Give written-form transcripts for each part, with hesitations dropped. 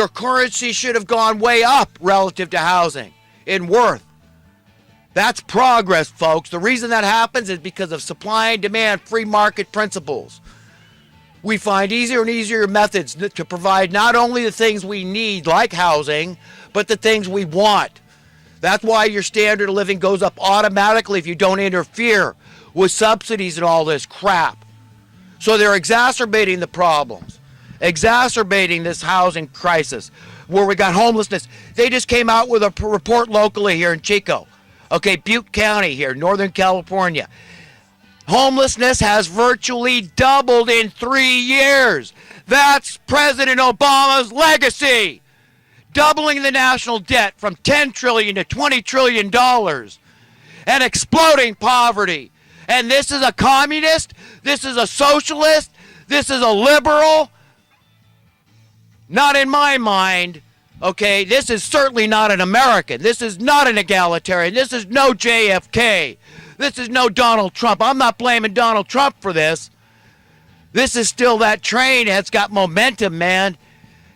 Their currency should have gone way up relative to housing in worth. That's progress, folks. The reason that happens is because of supply and demand, free market principles. We find easier and easier methods to provide not only the things we need, like housing, but the things we want. That's why your standard of living goes up automatically if you don't interfere with subsidies and all this crap. So they're exacerbating the problems, exacerbating this housing crisis where we got homelessness. They just came out with a report locally here in Chico. Okay, Butte County here, Northern California. Homelessness has virtually doubled in 3 years. That's President Obama's legacy. Doubling the national debt from $10 trillion to $20 trillion and exploding poverty. And this is a communist, this is a socialist, this is a liberal. Not in my mind. Okay, this is certainly not an American. This is not an egalitarian. This is no JFK. This is no Donald Trump. I'm not blaming Donald Trump for this. This is still that train that's got momentum, man.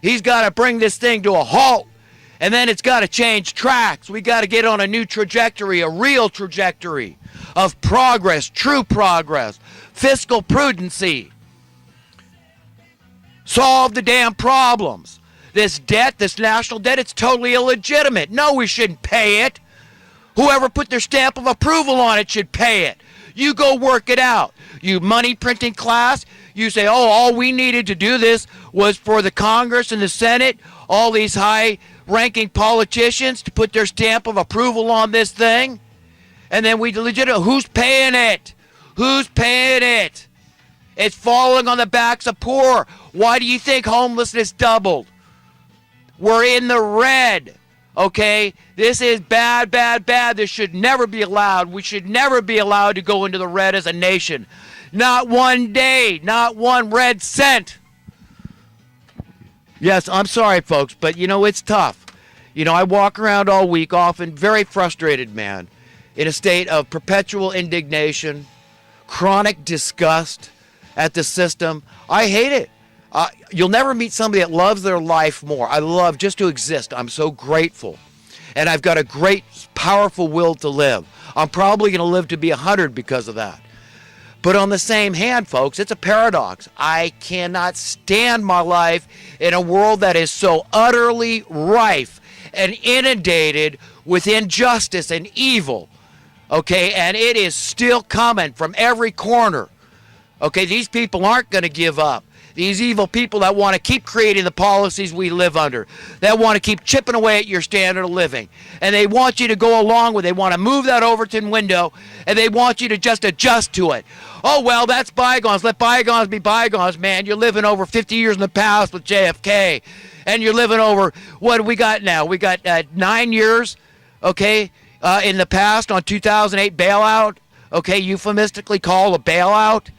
He's got to bring this thing to a halt, and then it's got to change tracks. We got to get on a new trajectory, a real trajectory of progress, true progress, fiscal prudency. Solve the damn problems. This debt, this national debt, it's totally illegitimate. No, we shouldn't pay it. Whoever put their stamp of approval on it should pay it. You go work it out. You money printing class, you say, oh, all we needed to do this was for the Congress and the Senate, all these high-ranking politicians to put their stamp of approval on this thing. And then who's paying it? Who's paying it? It's falling on the backs of poor. Why do you think homelessness doubled? We're in the red, okay? This is bad, bad, bad. This should never be allowed. We should never be allowed to go into the red as a nation. Not one day, not one red cent. Yes, I'm sorry, folks, but, it's tough. I walk around all week, often very frustrated, man, in a state of perpetual indignation, chronic disgust at the system. I hate it. You'll never meet somebody that loves their life more. I love just to exist. I'm so grateful. And I've got a great, powerful will to live. I'm probably going to live to be 100 because of that. But on the same hand, folks, it's a paradox. I cannot stand my life in a world that is so utterly rife and inundated with injustice and evil. Okay, and it is still coming from every corner. Okay, these people aren't going to give up. These evil people that want to keep creating the policies we live under, that want to keep chipping away at your standard of living, and they want you to go along with it. They want to move that Overton window, and they want you to just adjust to it. Oh, well, that's bygones. Let bygones be bygones, man. You're living over 50 years in the past with JFK, and you're living over, what do we got now? We got 9 years, okay, in the past on 2008 bailout, okay, euphemistically called a bailout,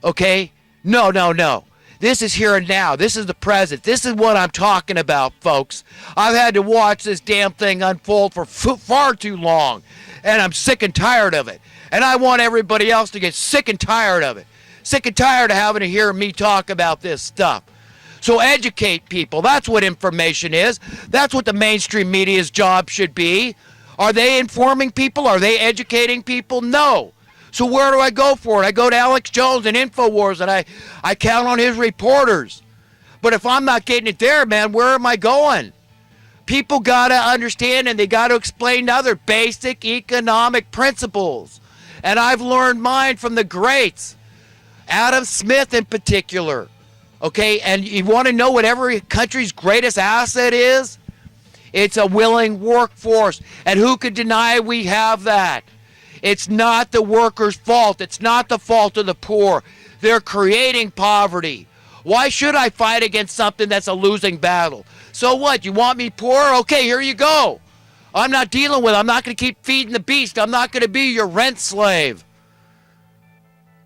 okay? No. This is here and now. This is the present. This is what I'm talking about, folks. I've had to watch this damn thing unfold for far too long, and I'm sick and tired of it. And I want everybody else to get sick and tired of it. Sick and tired of having to hear me talk about this stuff. So educate people. That's what information is. That's what the mainstream media's job should be. Are they informing people? Are they educating people? No. So where do I go for it? I go to Alex Jones and InfoWars, and I count on his reporters. But if I'm not getting it there, man, where am I going? People got to understand, and they got to explain other basic economic principles. And I've learned mine from the greats, Adam Smith in particular. Okay, and you want to know what every country's greatest asset is? It's a willing workforce. And who could deny we have that? It's not the workers' fault. It's not the fault of the poor. They're creating poverty. Why should I fight against something that's a losing battle? So what? You want me poor? Okay, here you go. I'm not dealing with it. I'm not going to keep feeding the beast. I'm not going to be your rent slave.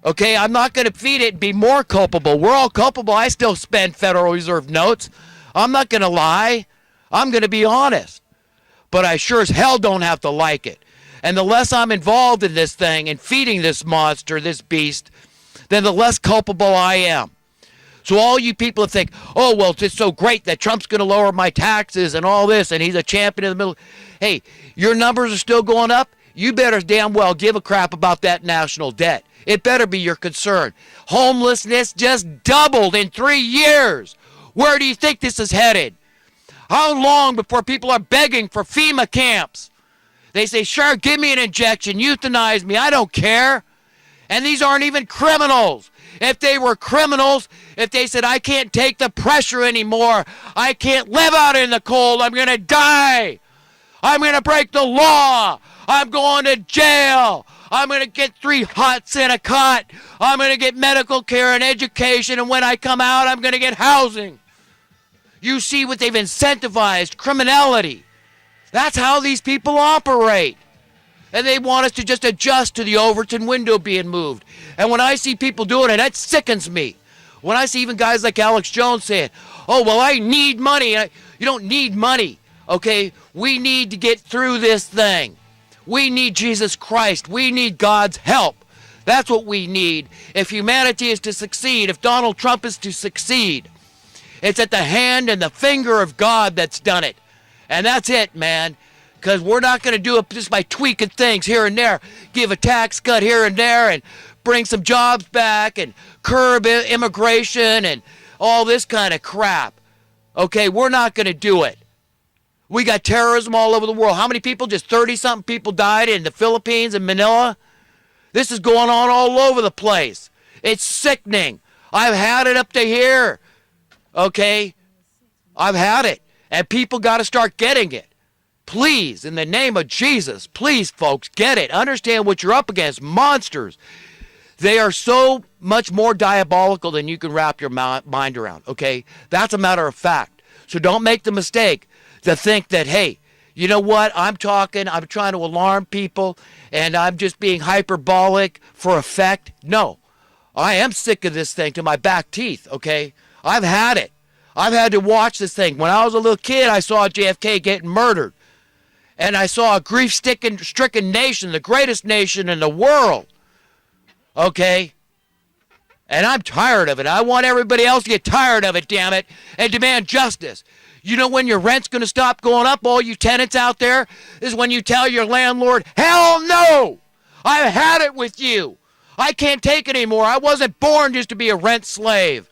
Okay, I'm not going to feed it and be more culpable. We're all culpable. I still spend Federal Reserve notes. I'm not going to lie. I'm going to be honest. But I sure as hell don't have to like it. And the less I'm involved in this thing and feeding this monster, this beast, then the less culpable I am. So all you people that think, oh, well, it's so great that Trump's going to lower my taxes and all this, and he's a champion in the middle. Hey, your numbers are still going up. You better damn well give a crap about that national debt. It better be your concern. Homelessness just doubled in 3 years. Where do you think this is headed? How long before people are begging for FEMA camps? They say, sure, give me an injection, euthanize me, I don't care. And these aren't even criminals. If they were criminals, if they said, I can't take the pressure anymore, I can't live out in the cold, I'm going to die, I'm going to break the law, I'm going to jail, I'm going to get 3 huts and a cot, I'm going to get medical care and education, and when I come out, I'm going to get housing. You see what they've incentivized, criminality. That's how these people operate. And they want us to just adjust to the Overton window being moved. And when I see people doing it, that sickens me. When I see even guys like Alex Jones saying, oh, well, I need money. You don't need money, okay? We need to get through this thing. We need Jesus Christ. We need God's help. That's what we need. If humanity is to succeed, if Donald Trump is to succeed, it's at the hand and the finger of God that's done it. And that's it, man. Because we're not going to do it just by tweaking things here and there. Give a tax cut here and there and bring some jobs back and curb immigration and all this kind of crap. Okay, we're not going to do it. We got terrorism all over the world. How many people? Just 30-something people died in the Philippines and Manila. This is going on all over the place. It's sickening. I've had it up to here. Okay? I've had it. And people got to start getting it. Please, in the name of Jesus, please, folks, get it. Understand what you're up against. Monsters. They are so much more diabolical than you can wrap your mind around, okay? That's a matter of fact. So don't make the mistake to think that, hey, you know what? I'm trying to alarm people, and I'm just being hyperbolic for effect. No. I am sick of this thing to my back teeth, okay? I've had it. I've had to watch this thing. When I was a little kid, I saw JFK getting murdered. And I saw a grief-stricken nation, the greatest nation in the world. Okay? And I'm tired of it. I want everybody else to get tired of it, damn it, and demand justice. You know when your rent's going to stop going up, all you tenants out there, is when you tell your landlord, hell no! I've had it with you. I can't take it anymore. I wasn't born just to be a rent slave.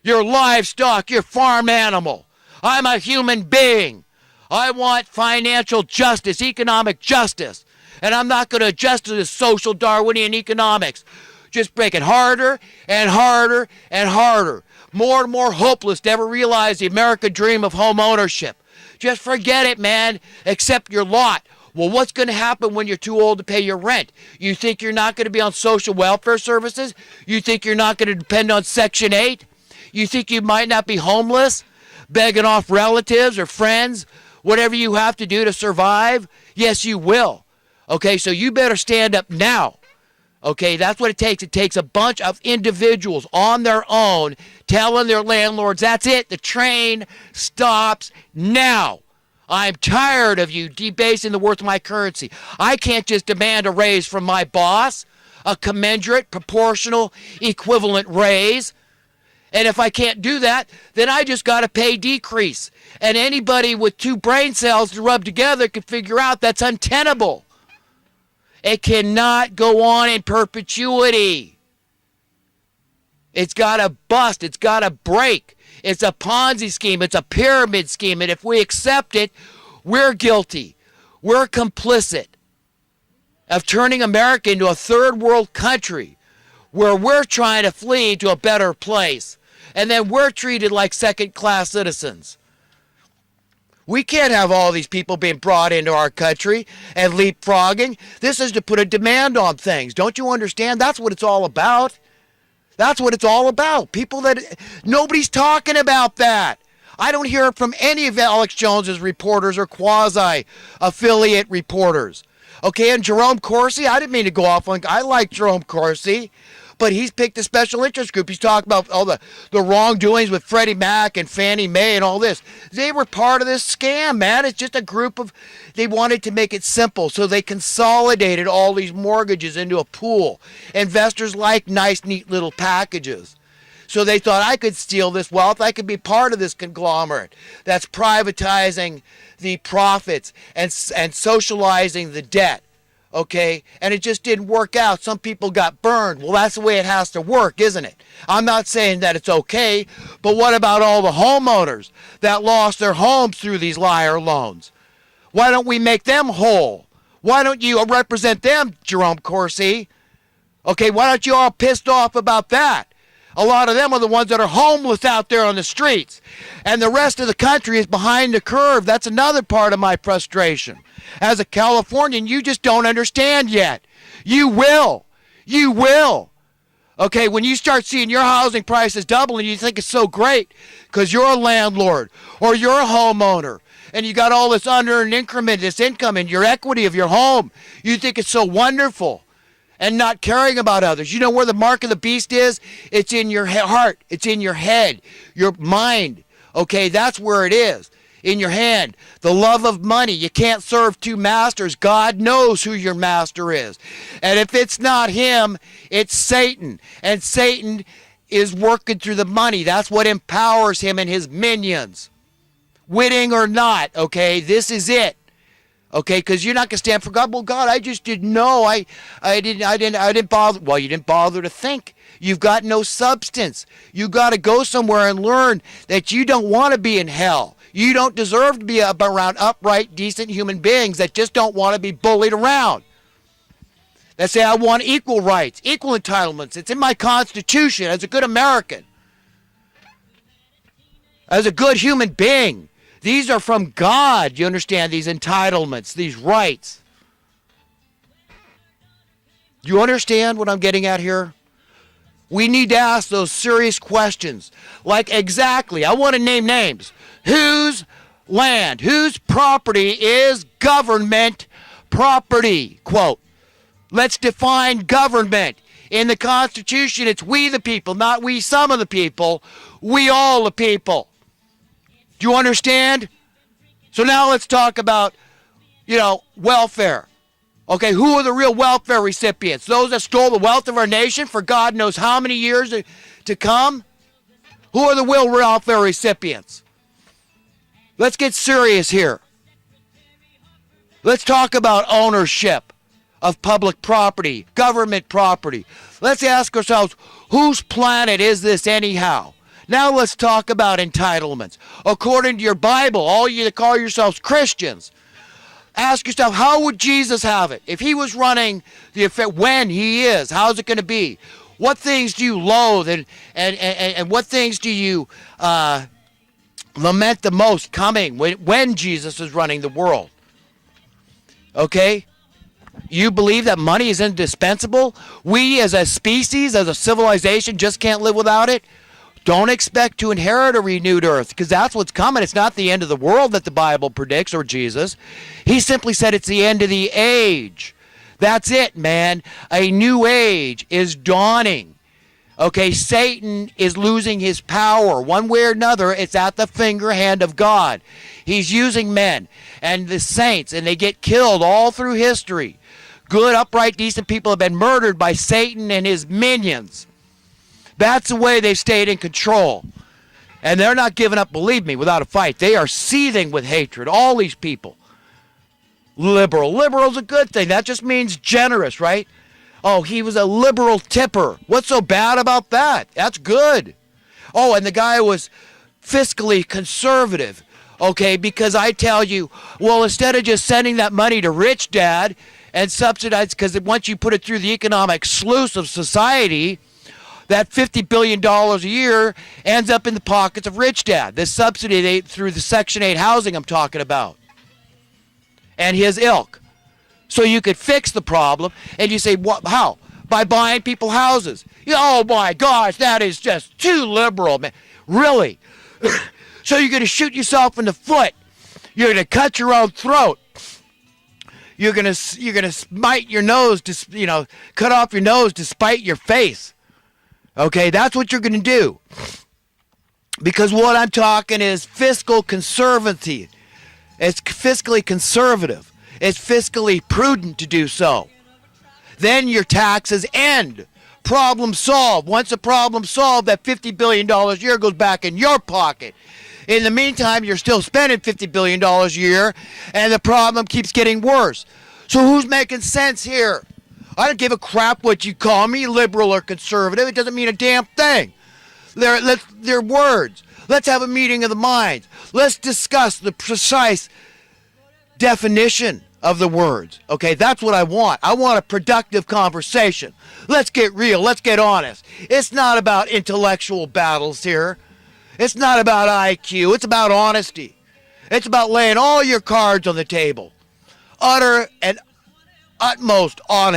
Your livestock, your farm animal. I'm a human being. I want financial justice, economic justice. And I'm not going to adjust to this social Darwinian economics. Just make it harder and harder and harder. More and more hopeless to ever realize the American dream of home ownership. Just forget it, man. Accept your lot. Well, what's going to happen when you're too old to pay your rent? You think you're not going to be on social welfare services? You think you're not going to depend on Section 8? You think you might not be homeless, begging off relatives or friends, whatever you have to do to survive? Yes, you will. Okay, so you better stand up now. Okay, that's what it takes. It takes a bunch of individuals on their own telling their landlords, that's it, the train stops now. I'm tired of you debasing the worth of my currency. I can't just demand a raise from my boss, a commensurate, proportional, equivalent raise. And if I can't do that, then I just got to pay decrease. And anybody with 2 brain cells to rub together can figure out that's untenable. It cannot go on in perpetuity. It's got to bust. It's got to break. It's a Ponzi scheme. It's a pyramid scheme. And if we accept it, we're guilty. We're complicit of turning America into a third world country where we're trying to flee to a better place. And then we're treated like second-class citizens. We can't have all these people being brought into our country and leapfrogging. This is to put a demand on things. Don't you understand? That's what it's all about. That's what it's all about. People that, nobody's talking about that. I don't hear it from any of Alex Jones's reporters or quasi-affiliate reporters. Okay, and Jerome Corsi, I didn't mean to go off on, I like Jerome Corsi, but he's picked a special interest group. He's talking about all the wrongdoings with Freddie Mac and Fannie Mae and all this. They were part of this scam, man. It's just a group of, they wanted to make it simple, so they consolidated all these mortgages into a pool. Investors like nice, neat little packages. So they thought, I could steal this wealth. I could be part of this conglomerate that's privatizing the profits and socializing the debt. Okay? And it just didn't work out. Some people got burned. Well, that's the way it has to work, isn't it? I'm not saying that it's okay, but what about all the homeowners that lost their homes through these liar loans? Why don't we make them whole? Why don't you represent them, Jerome Corsi? Okay, why aren't you all pissed off about that? A lot of them are the ones that are homeless out there on the streets. And the rest of the country is behind the curve. That's another part of my frustration. As a Californian, you just don't understand yet. You will. You will. Okay, when you start seeing your housing prices double and you think it's so great because you're a landlord or you're a homeowner and you got all this unearned increment, this income and your equity of your home, you think it's so wonderful. And not caring about others. You know where the mark of the beast is? It's in your heart. It's in your head, your mind. Okay, that's where it is. In your hand. The love of money. You can't serve two masters. God knows who your master is. And if it's not him, it's Satan. And Satan is working through the money. That's what empowers him and his minions. Witting or not, okay, this is it. Okay, because you're not going to stand for God. Well, God, I just didn't know. I didn't bother. Well, you didn't bother to think. You've got no substance. You got to go somewhere and learn that you don't want to be in hell. You don't deserve to be around upright, decent human beings that just don't want to be bullied around. That say, I want equal rights, equal entitlements. It's in my Constitution as a good American, as a good human being. These are from God, you understand, these entitlements, these rights. Do you understand what I'm getting at here? We need to ask those serious questions. Like exactly, I want to name names. Whose land, whose property is government property? Quote, let's define government. In the Constitution, it's we the people, not we some of the people, we all the people. Do you understand? So now let's talk about, welfare. Okay, who are the real welfare recipients? Those that stole the wealth of our nation for God knows how many years to come? Who are the real welfare recipients? Let's get serious here. Let's talk about ownership of public property, government property. Let's ask ourselves, whose planet is this anyhow? Now let's talk about entitlements. According to your Bible, all you that call yourselves Christians, ask yourself, how would Jesus have it? If he was running the affair, when he is, how's it going to be? What things do you loathe and what things do you lament the most coming when Jesus is running the world? Okay? You believe that money is indispensable? We as a species, as a civilization, just can't live without it? Don't expect to inherit a renewed earth, because that's what's coming. It's not the end of the world that the Bible predicts, or Jesus. He simply said it's the end of the age. That's it, man. A new age is dawning. Okay, Satan is losing his power. One way or another, it's at the finger hand of God. He's using men and the saints, and they get killed all through history. Good, upright, decent people have been murdered by Satan and his minions. That's the way they've stayed in control. And they're not giving up, believe me, without a fight. They are seething with hatred, all these people. Liberal. Liberal's a good thing. That just means generous, right? Oh, he was a liberal tipper. What's so bad about that? That's good. Oh, and the guy was fiscally conservative. Okay, because I tell you, well, instead of just sending that money to rich dad and subsidize, because once you put it through the economic sluice of society, that $50 billion a year ends up in the pockets of rich dad. This subsidy through the Section 8 housing I'm talking about. And his ilk. So you could fix the problem, and you say, what? How? By buying people houses. Oh my gosh, that is just too liberal, man. Really? So you're going to shoot yourself in the foot. You're going to cut your own throat. You're going to smite your nose, cut off your nose to spite your face. Okay, that's what you're going to do. Because what I'm talking is fiscal conservancy. It's fiscally conservative. It's fiscally prudent to do so. Then your taxes end Problem solved. Once the problem's solved, that $50 billion a year goes back in your pocket. In the meantime, you're still spending $50 billion a year, and the problem keeps getting worse. So who's making sense here? I don't give a crap what you call me, liberal or conservative. It doesn't mean a damn thing. They're words. Let's have a meeting of the minds. Let's discuss the precise definition of the words. Okay, that's what I want. I want a productive conversation. Let's get real. Let's get honest. It's not about intellectual battles here. It's not about IQ. It's about honesty. It's about laying all your cards on the table. Utter and utmost honesty.